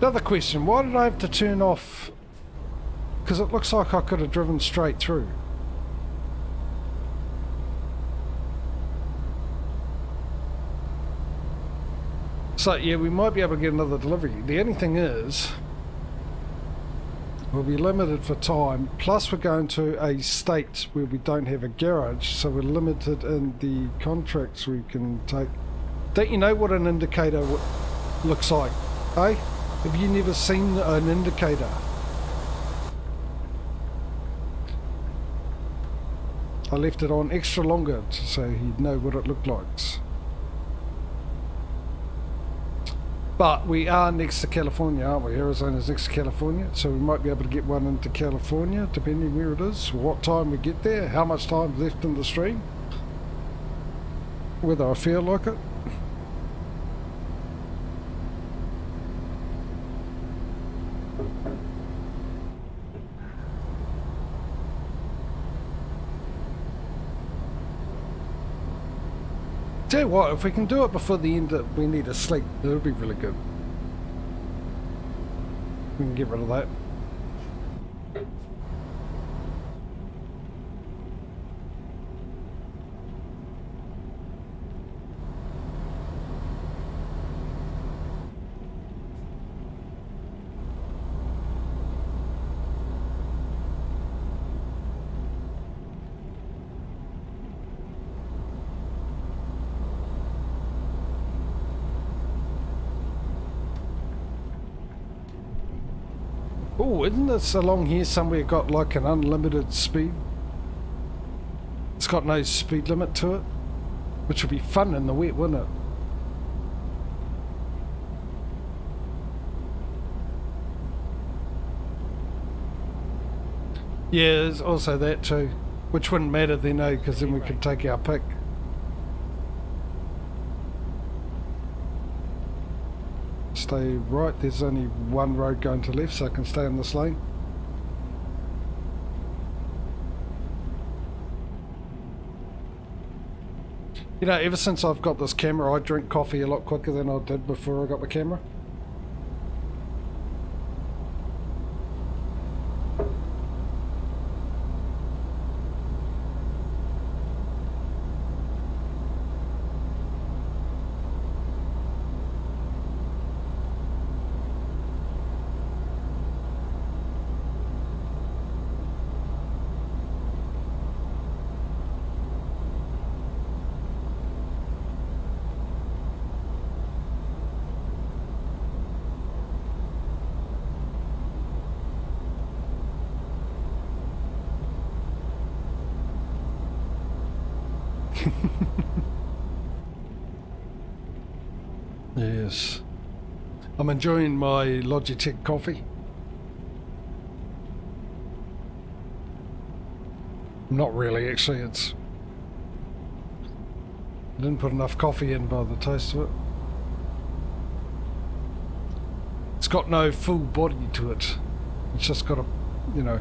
Another question, why did I have to turn off? Because it looks like I could have driven straight through. So yeah, we might be able to get another delivery. The only thing is, we'll be limited for time, plus we're going to a state where we don't have a garage, so we're limited in the contracts we can take. Don't you know what an indicator looks like, eh? Have you never seen an indicator? I left it on extra longer so he'd know what it looked like. But we are next to California, aren't we? Arizona's next to California, so we might be able to get one into California, depending where it is, what time we get there, how much time left in the stream, whether I feel like it. Tell you what, if we can do it before the end that we need to sleep, it'll be really good. We can get rid of that. Oh, isn't this along here somewhere got like an unlimited speed? It's got no speed limit to it, which would be fun in the wet, wouldn't it? Yeah, there's also that too, which wouldn't matter then, eh? Because then we could take our pick. Stay right, there's only one road going to left, so I can stay in this lane. You know, ever since I've got this camera, I drink coffee a lot quicker than I did before I got the camera. Yes. I'm enjoying my Logitech coffee. Not really, actually. I didn't put enough coffee in by the taste of it. It's got no full body to it. It's just got a, you know,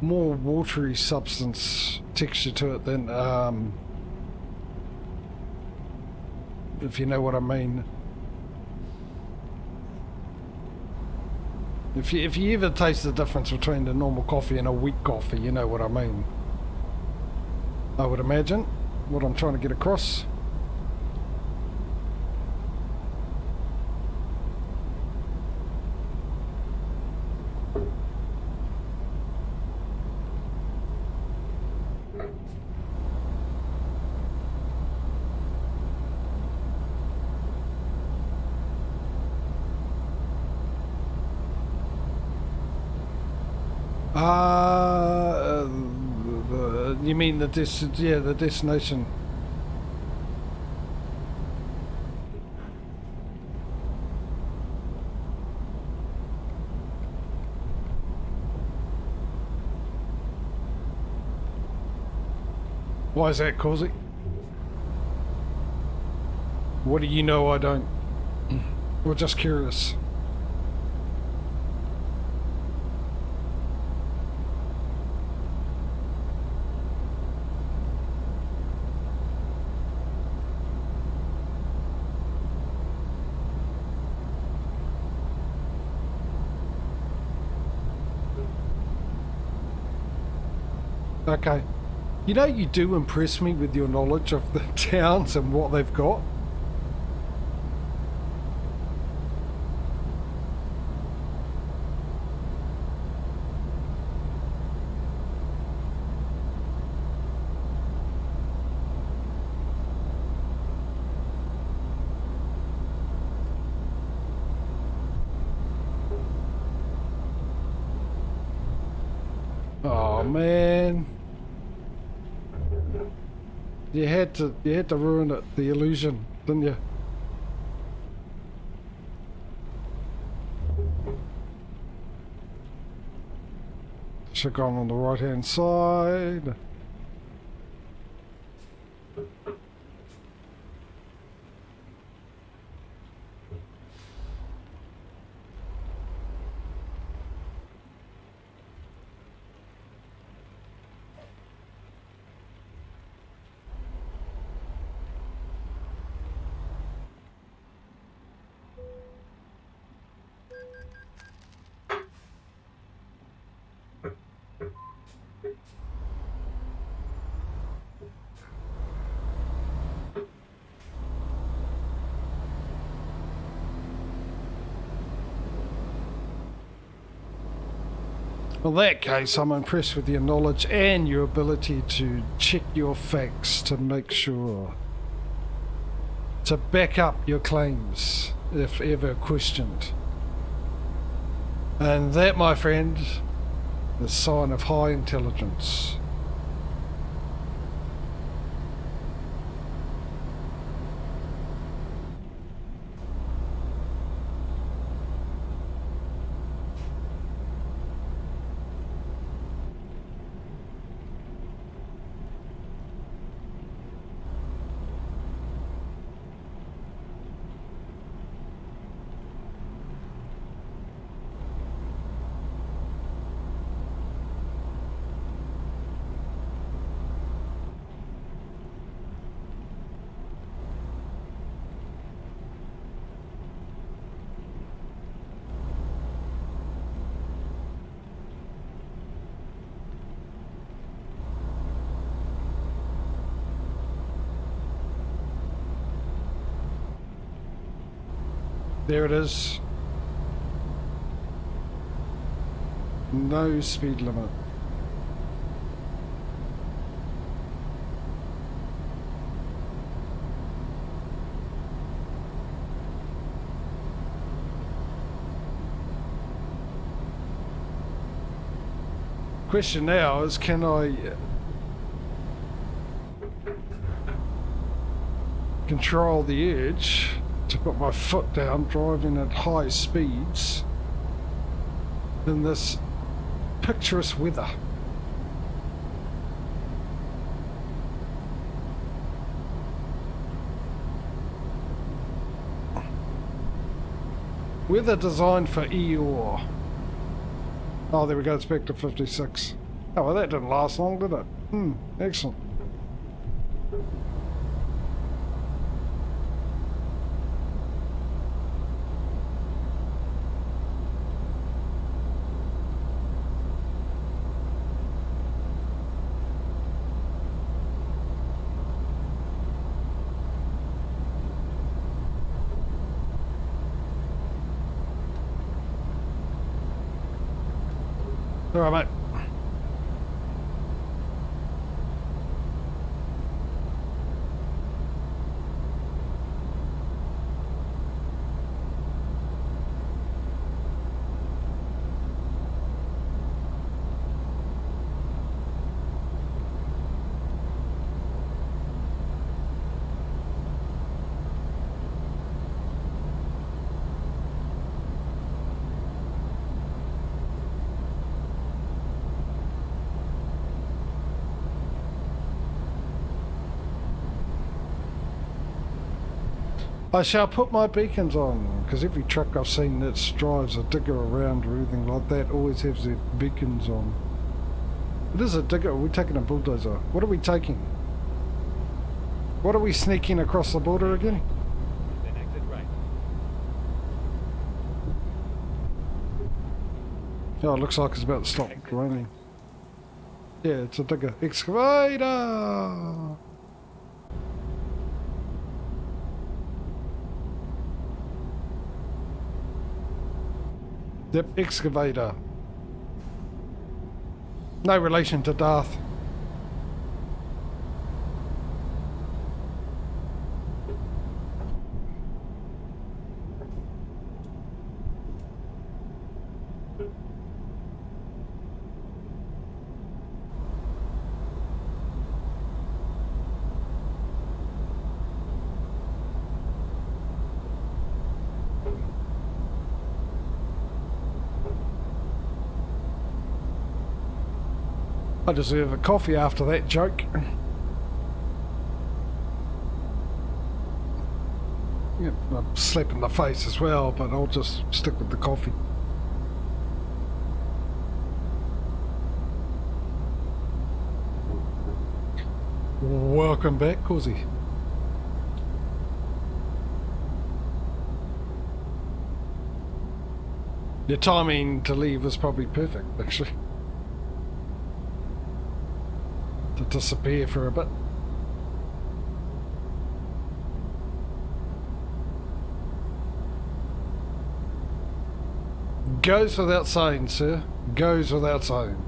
more watery substance texture to it than, if you know what I mean. If you ever taste the difference between the normal coffee and a weak coffee, you know what I mean. I would imagine what I'm trying to get across. You mean the destination. Why is that, Causey? What do you know I don't? We're just curious. Okay. You know, you do impress me with your knowledge of the towns and what they've got. Oh man. You had to ruin it, the illusion, didn't you? Should have gone on the right hand side. Well, in that case, I'm impressed with your knowledge and your ability to check your facts to make sure, to back up your claims if ever questioned. And that, my friend, is a sign of high intelligence. There it is. No speed limit. Question now is, can I control the edge to put my foot down driving at high speeds in this picturesque weather? Weather designed for Eeyore. Oh, there we go, it's back to 56. Oh, well, that didn't last long, did it? Excellent. All right, mate. I shall put my beacons on, because every truck I've seen that drives a digger around or anything like that always has their beacons on. It is a digger. We're taking a bulldozer. What are we taking? What are we sneaking across the border again? Then exit right. Oh, it looks like it's about to stop raining. Yeah, it's a digger. Excavator! Yep, excavator. No relation to Darth. I deserve a coffee after that joke. Yeah, a slap in the face as well, but I'll just stick with the coffee. Welcome back, Cosy. Your timing to leave was probably perfect, actually. To disappear for a bit. Goes without saying, sir. Goes without saying.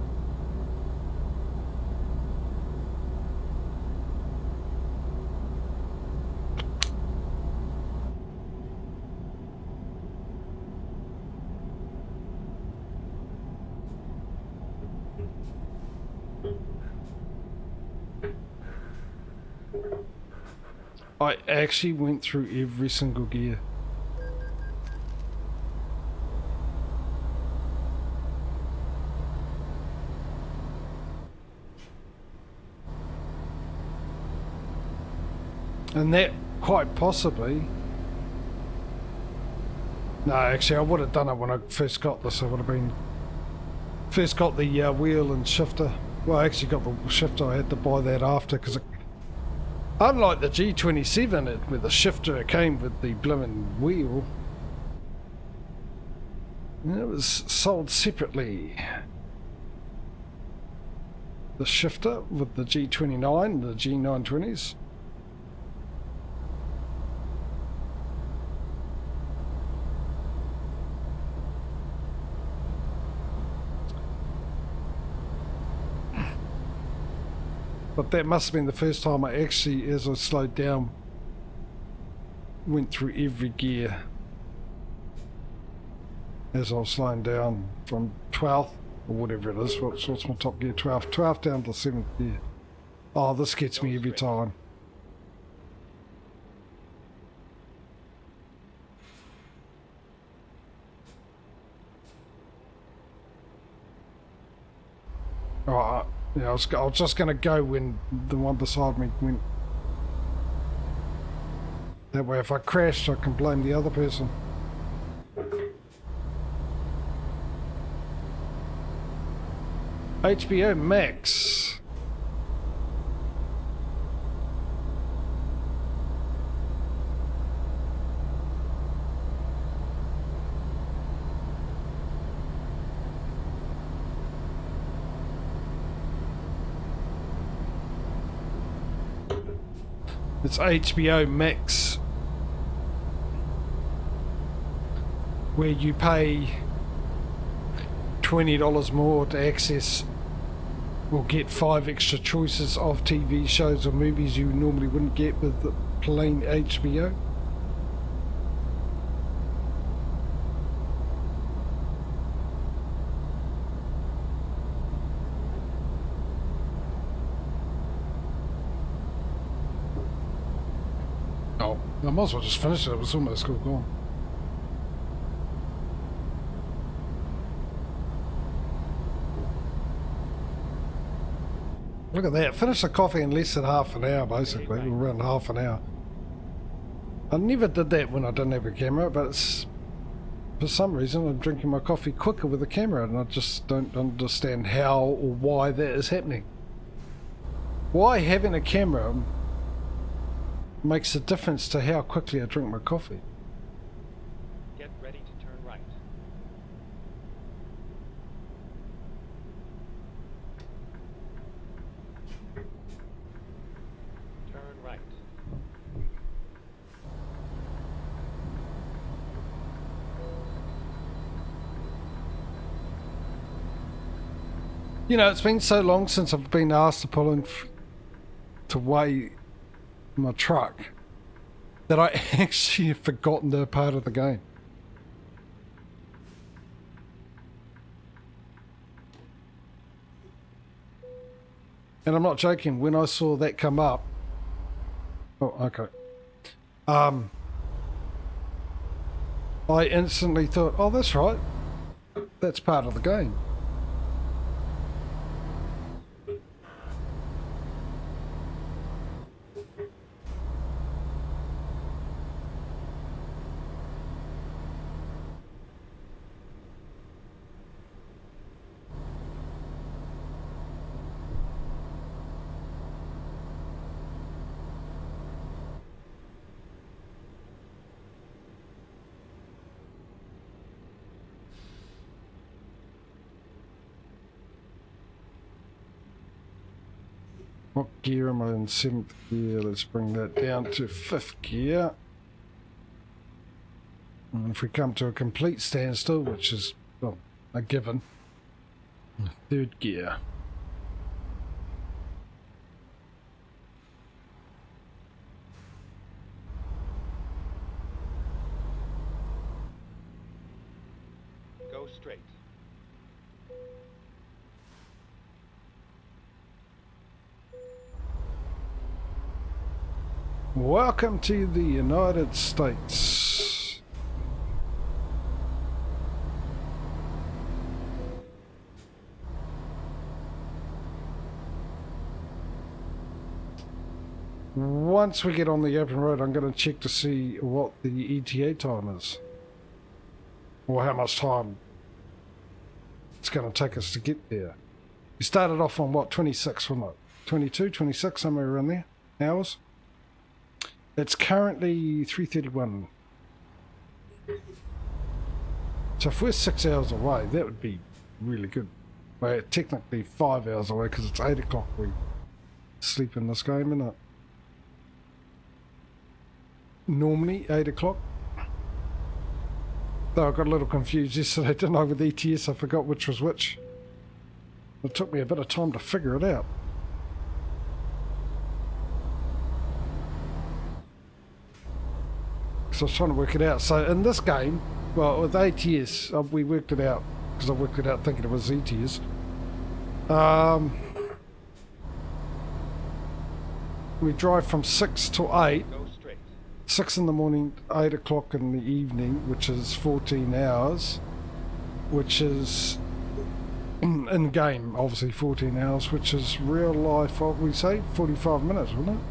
I actually went through every single gear. And that quite possibly... No, actually I would have done it when I first got this. I would have been... First got the wheel and shifter. Well, I actually got the shifter. I had to buy that after because unlike the G27 where the shifter came with the blooming wheel, it was sold separately. The shifter with the G29, the G920s. But that must have been the first time I actually, as I slowed down, went through every gear. As I was slowing down from 12th, or whatever it is, what's my top gear? 12th down to 7th gear. Oh, this gets me every time. Alright. Yeah, I was just going to go when the one beside me went. That way if I crashed I can blame the other person. HBO Max. It's HBO Max, where you pay $20 more to access or get 5 extra choices of TV shows or movies you normally wouldn't get with the plain HBO. Oh, I might as well just finish it. It was almost all gone. Look at that. Finish the coffee in less than half an hour, basically. Around half an hour. I never did that when I didn't have a camera, but it's, for some reason I'm drinking my coffee quicker with a camera, and I just don't understand how or why that is happening. Why having a camera makes a difference to how quickly I drink my coffee. Get ready to turn right. You know, it's been so long since I've been asked to pull in to weigh my truck that I actually have forgotten they're part of the game. And I'm not joking, when I saw that come up... Oh, okay. I instantly thought, oh, that's right. That's part of the game. What gear am I in? 7th gear. Let's bring that down to 5th gear. And if we come to a complete standstill, which is, well, a given, 3rd gear. Go straight. Welcome to the United States. Once we get on the open road, I'm going to check to see what the ETA time is. Or how much time it's going to take us to get there. We started off on what, 26, wasn't it? 22, 26, somewhere around there, hours. It's currently 3:31. So if we're 6 hours away, that would be really good. We're technically 5 hours away because it's 8 o'clock we sleep in this game, isn't it? Normally 8 o'clock. Though I got a little confused yesterday, didn't I, with ETS? I forgot which was which. It took me a bit of time to figure it out. So I was trying to work it out. So in this game, well, with ATS, we worked it out because I worked it out thinking it was ETS. We drive from 6 to 8. Go straight. 6 in the morning, 8 o'clock in the evening, which is 14 hours, which is in game, obviously 14 hours, which is real life, what we say, 45 minutes, wouldn't it?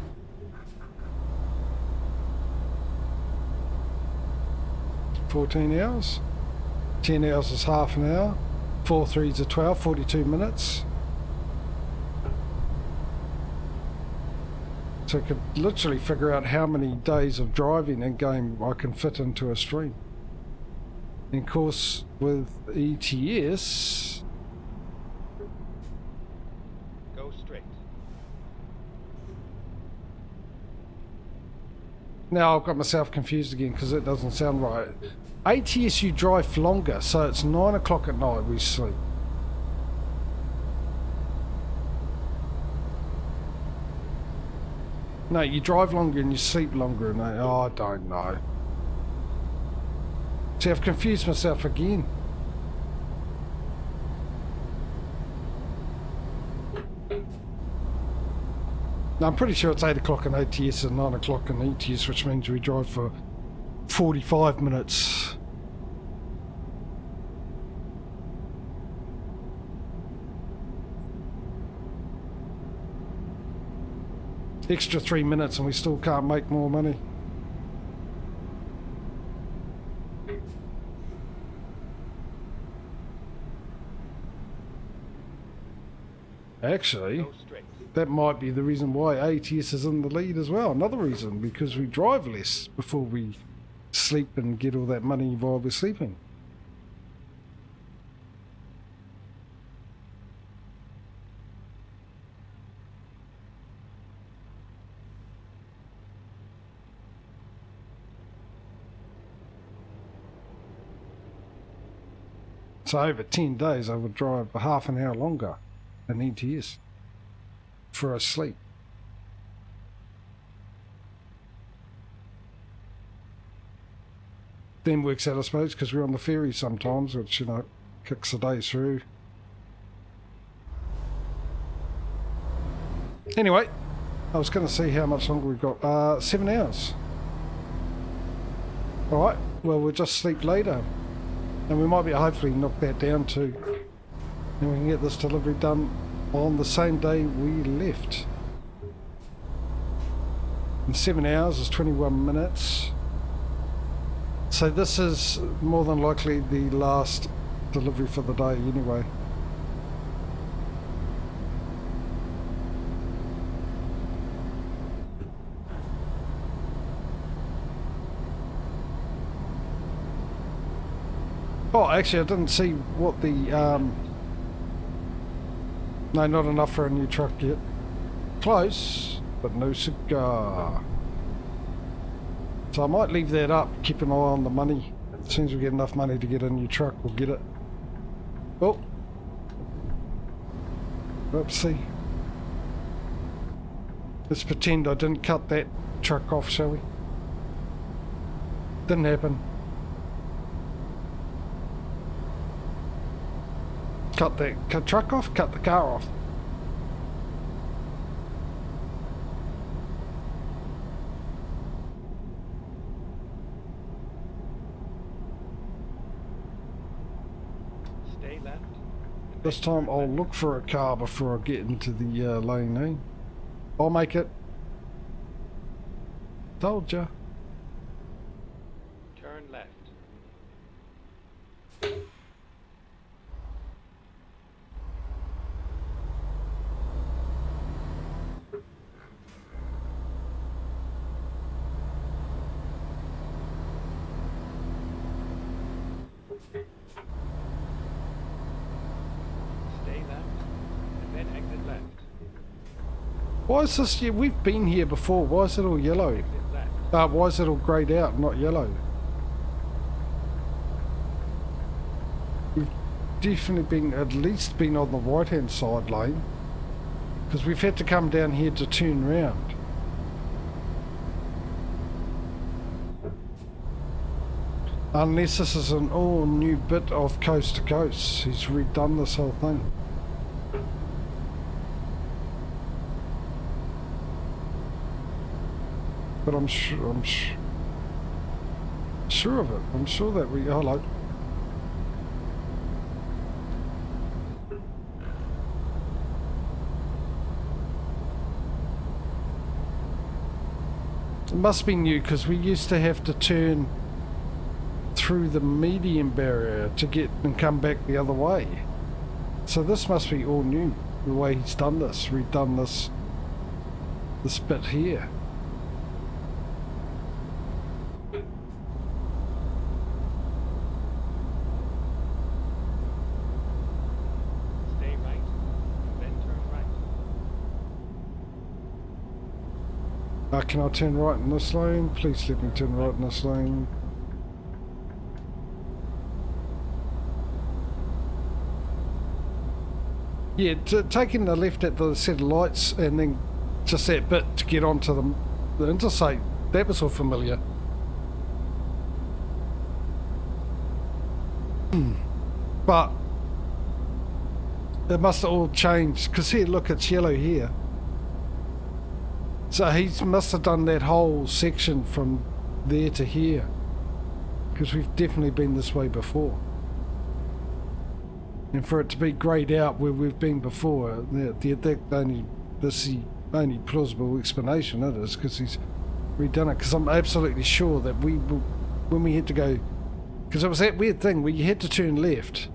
$14 hours. 10 hours is half an hour. 4 threes are 12, 42 minutes. So I could literally figure out how many days of driving in game I can fit into a stream. And of course, with ETS... Go straight. Now I've got myself confused again because it doesn't sound right. ATS you drive longer, so it's 9 o'clock at night we sleep. No, you drive longer and you sleep longer, and I don't know. See, I've confused myself again. No, I'm pretty sure it's 8 o'clock in ATS and 9 o'clock in ETS, which means we drive for 45 minutes. Extra 3 minutes and we still can't make more money. Actually, Go straight. that might be the reason why ATS is in the lead as well. Another reason, because we drive less before we sleep and get all that money while we're sleeping. So over 10 days I would drive a half an hour longer. an ATS for a sleep. Then works out, I suppose, because we're on the ferry sometimes, which, you know, kicks the day through. Anyway, I was going to see how much longer we've got. 7 hours. Alright, well, we'll just sleep later. And we might be hopefully knock that down too. And we can get this delivery done on the same day we left. And 7 hours is 21 minutes. So this is more than likely the last delivery for the day anyway. Oh, actually I didn't see what the... no, not enough for a new truck yet. Close, but no cigar. So I might leave that up, keep an eye on the money. As soon as we get enough money to get a new truck, we'll get it. Oh. Oopsie. Let's pretend I didn't cut that truck off, shall we? Didn't happen. Cut the truck off, cut the car off. Stay left. This time I'll look for a car before I get into the lane, eh? I'll make it. Told ya. Turn left. Stay left, and then exit left. Why is this? Yeah, we've been here before. Why is it all yellow? Exit left. Why is it all greyed out, not yellow? We've definitely been, at least been on the right hand side lane. Because we've had to come down here to turn round. Unless this is an all new bit of coast to coast. He's redone this whole thing. But I'm sure of it. I'm sure that we... Hello. It must be new because we used to have to turn through the median barrier to get and come back the other way. So this must be all new, the way he's done this, redone this bit here. Stay right, then turn right. Can I turn right in this lane? Please let me turn right in this lane. Yeah, taking the left at the set of lights and then just that bit to get onto the interstate, that was all familiar. But it must have all changed, because here, look, it's yellow here. So he must have done that whole section from there to here, because we've definitely been this way before. And for it to be greyed out where we've been before, that's the only plausible explanation it is, because he's redone it. Because I'm absolutely sure that when we had to go, because it was that weird thing where you had to turn left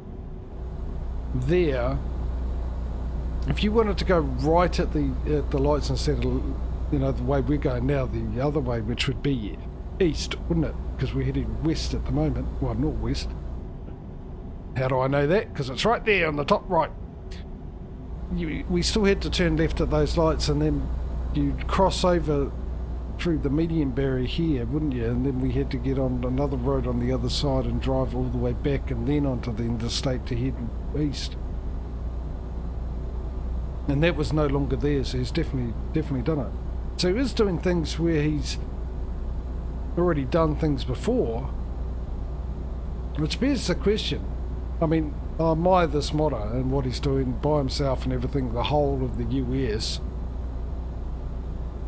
there. If you wanted to go right at the lights instead of, you know, the way we're going now, the other way, which would be east, wouldn't it? Because we're heading west at the moment. Well, northwest. How do I know that? Because it's right there on the top right. We still had to turn left at those lights, and then you'd cross over through the median barrier here, wouldn't you? And then we had to get on another road on the other side and drive all the way back and then onto the interstate to head east. And that was no longer there, so he's definitely done it. So he is doing things where he's already done things before, which begs the question. I mean, I admire this modder and what he's doing by himself and everything, the whole of the US.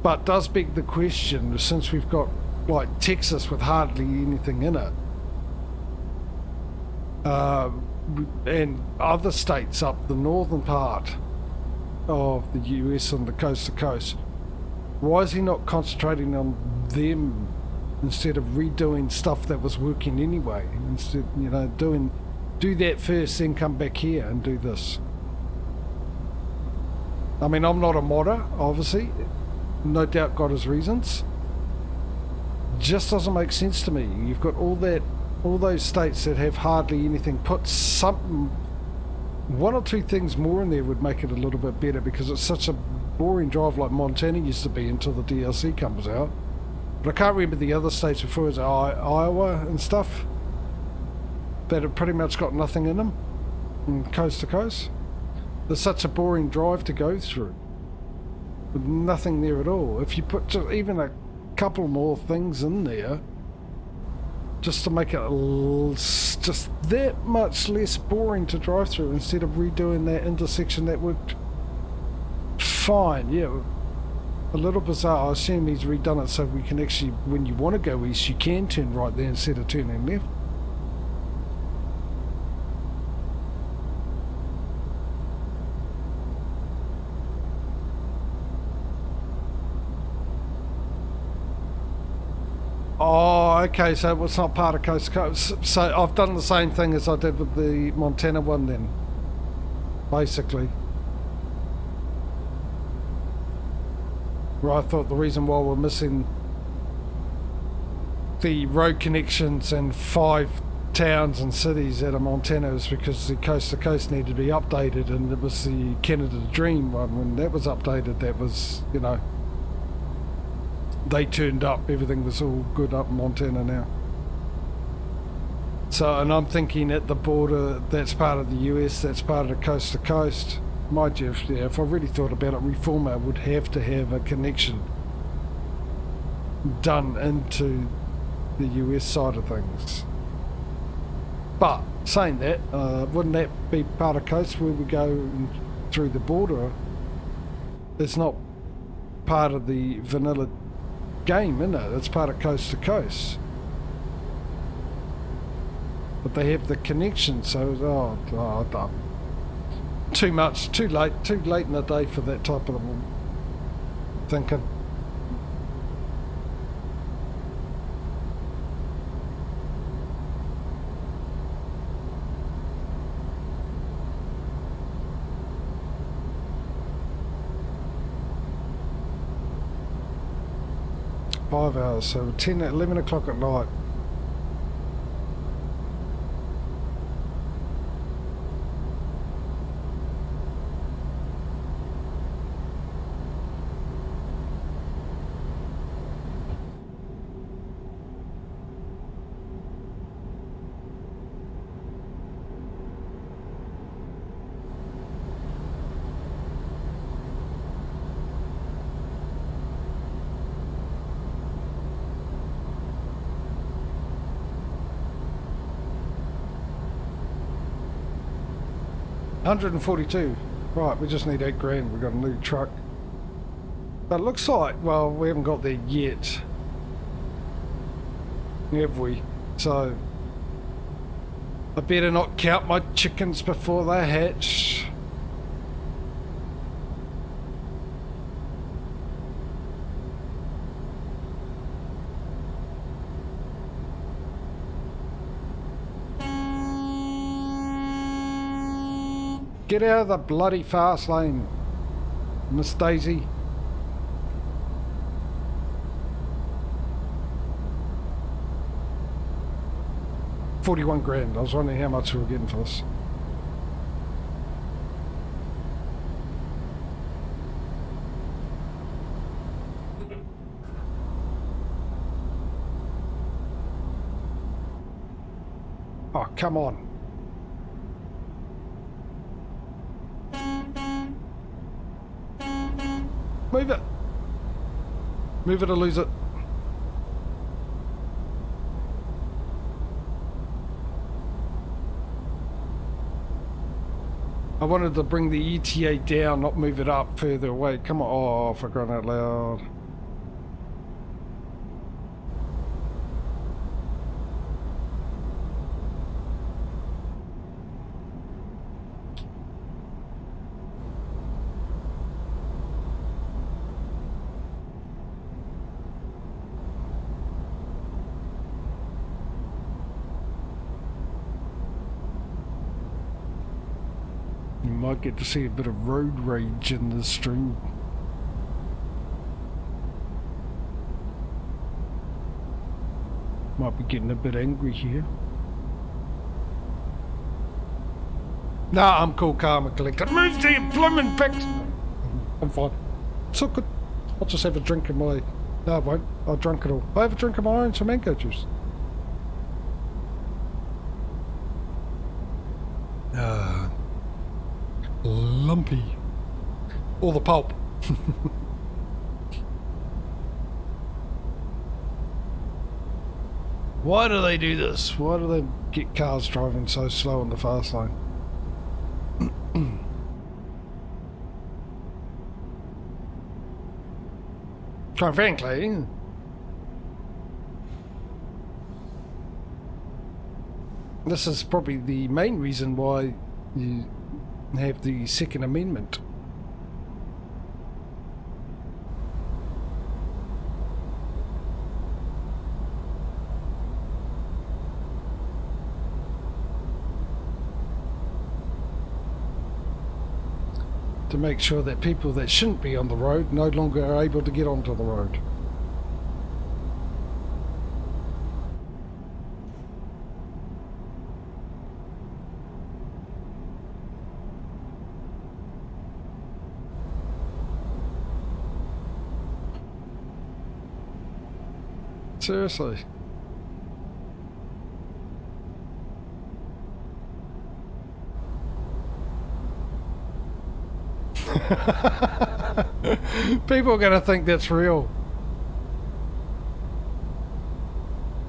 But does beg the question, since we've got like Texas with hardly anything in it, and other states up the northern part of the US and the coast to coast, why is he not concentrating on them instead of redoing stuff that was working anyway? Instead, you know, do that first, then come back here and do this. I mean, I'm not a modder, obviously. No doubt got his reasons. Just doesn't make sense to me. You've got all those states that have hardly anything. Put something, one or two things more in there would make it a little bit better, because it's such a boring drive like Montana used to be until the DLC comes out. But I can't remember the other states before. It was Iowa and stuff that have pretty much got nothing in them, and coast to coast. There's such a boring drive to go through with nothing there at all. If you put just even a couple more things in there, just to make it just that much less boring to drive through, instead of redoing that intersection that worked fine. Yeah, a little bizarre. I assume he's redone it so we can actually, when you want to go east, you can turn right there instead of turning left. Oh, okay, so it's not part of coast to coast. So I've done the same thing as I did with the Montana one then, basically. Right, I thought the reason why we're missing the road connections in 5 towns and cities out of Montana is because the coast to coast needed to be updated, and it was the Canada Dream one. When that was updated, that was, you know, they turned up, everything was all good up in Montana now. So, and I'm thinking at the border, that's part of the US, that's part of the coast to coast. Mind you, yeah, if I really thought about it, Reformer would have to have a connection done into the US side of things. But saying that, wouldn't that be part of coast where we go through the border? It's not part of the vanilla game, isn't it? It's part of coast to coast. But they have the connection, so too much, too late in the day for that type of thinking. Five hours, so 11 o'clock at night. $142. Right, we just need $8,000. We've got a new truck. But it looks like, well, we haven't got there yet, have we? So I better not count my chickens before they hatch. Get out of the bloody fast lane, Miss Daisy. $41,000. I was wondering how much we were getting for this. Oh, come on. Move it. Move it or lose it. I wanted to bring the ETA down, not move it up further away. Come on. Oh, for crying out loud. You might get to see a bit of road rage in the stream. Might be getting a bit angry here. Nah, I'm cool, calm and collected. Move the blooming pics! I'm fine. It's all good. I'll just have a drink of my... No, I won't. I'll drink it all. I have a drink of my own, some mango juice. Lumpy. Or the pulp. Why do they do this? Why do they get cars driving so slow on the fast lane? Quite frankly, this is probably the main reason why you have the Second Amendment. To make sure that people that shouldn't be on the road no longer are able to get onto the road. Seriously. People are going to think that's real.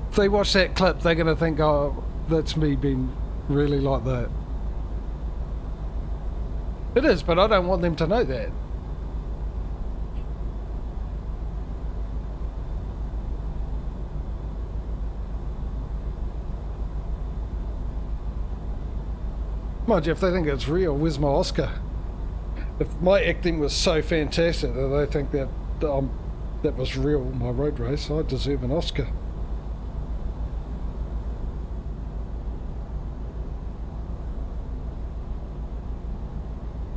If they watch that clip, they're going to think, oh, that's me being really like that. It is, but I don't want them to know that. Mind you, if they think it's real, where's my Oscar? If my acting was so fantastic that they think that that was real, my road race, I deserve an Oscar.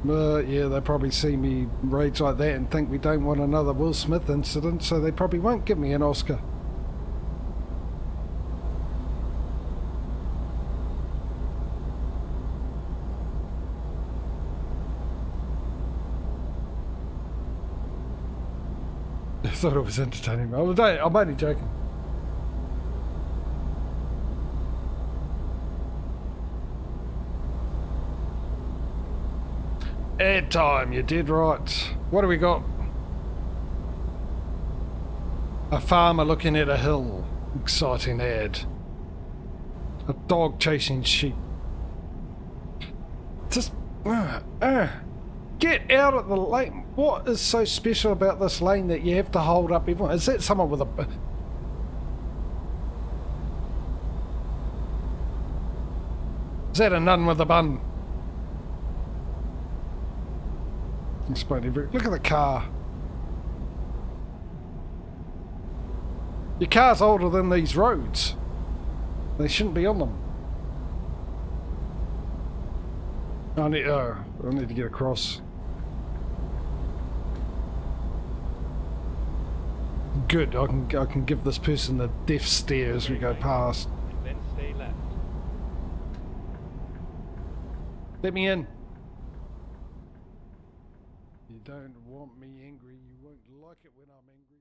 Yeah, they probably see me rage like that and think we don't want another Will Smith incident, so they probably won't give me an Oscar. I thought it was entertaining. I'm only joking. Ad time, you did right. What do we got? A farmer looking at a hill. Exciting ad. A dog chasing sheep. Just... Get out of the lane. What is so special about this lane that you have to hold up everyone? Is that someone with a... Is that a nun with a bun? Look at the car. Your car's older than these roads. They shouldn't be on them. I need to get across. Good, I can give this person the death stare as we go past. Then stay left. Let me in. You don't want me angry, you won't like it when I'm angry.